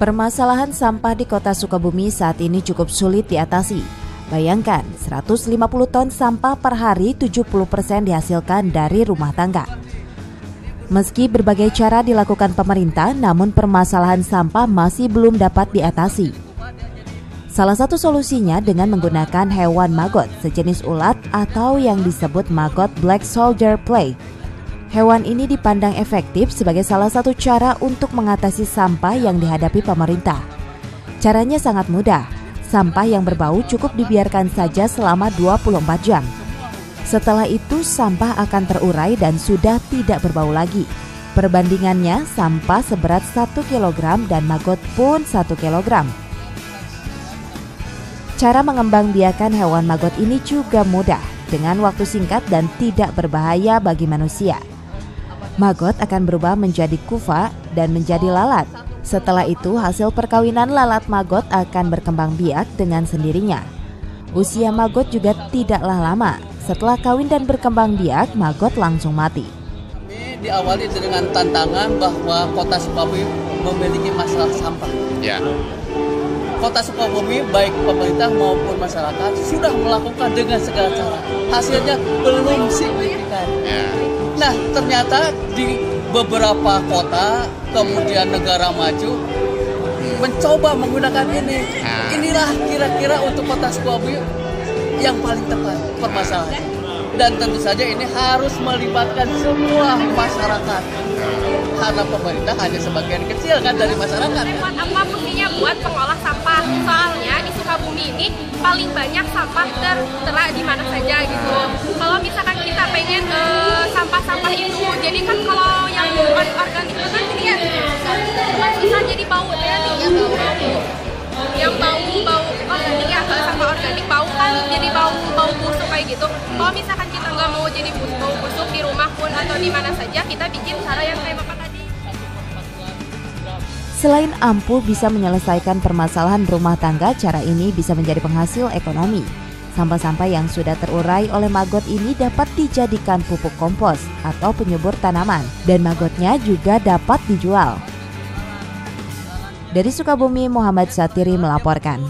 Permasalahan sampah di kota Sukabumi saat ini cukup sulit diatasi. Bayangkan, 150 ton sampah per hari 70% dihasilkan dari rumah tangga. Meski berbagai cara dilakukan pemerintah, namun permasalahan sampah masih belum dapat diatasi. Salah satu solusinya dengan menggunakan hewan maggot sejenis ulat atau yang disebut maggot black soldier play. Hewan ini dipandang efektif sebagai salah satu cara untuk mengatasi sampah yang dihadapi pemerintah. Caranya sangat mudah. Sampah yang berbau cukup dibiarkan saja selama 24 jam. Setelah itu sampah akan terurai dan sudah tidak berbau lagi. Perbandingannya sampah seberat 1 kg dan maggot pun 1 kg. Cara mengembangbiakan hewan maggot ini juga mudah, dengan waktu singkat dan tidak berbahaya bagi manusia. Maggot akan berubah menjadi kuva dan menjadi lalat. Setelah itu hasil perkawinan lalat maggot akan berkembang biak dengan sendirinya. Usia maggot juga tidaklah lama. Setelah kawin dan berkembang biak, maggot langsung mati. Ini diawali dengan tantangan bahwa kota Sukabumi memiliki masalah sampah. Ya. Kota Sukabumi baik pemerintah maupun masyarakat sudah melakukan dengan segala cara. Hasilnya belum signifikan. Ya. Nah, ternyata di beberapa kota, kemudian negara maju mencoba menggunakan ini. Inilah kira-kira untuk kota Sukabumi yang paling tepat permasalahan. Dan tentu saja ini harus melibatkan semua masyarakat. Karena pemerintah hanya sebagian kecil kan dari masyarakat. Buat apa fungsinya buat pengolah sampah? Soalnya di Sukabumi ini paling banyak sampah tertera di mana saja gitu. Kalau misalkan kita pengen sampah-sampah itu, jadi kan kalau yang organik itu kan dia bisa jadi bau ya, yang bau organik ya, kalau sampah organik bau kan jadi bau busuk kayak gitu. Kalau misalkan kita nggak mau jadi bau busuk di rumah pun atau di mana saja, kita bikin cara yang kayak Bapak tadi. Selain ampuh bisa menyelesaikan permasalahan rumah tangga, cara ini bisa menjadi penghasil ekonomi. Sampah-sampah yang sudah terurai oleh maggot ini dapat dijadikan pupuk kompos atau penyubur tanaman, dan maggotnya juga dapat dijual. Dari Sukabumi, Muhammad Satiri melaporkan.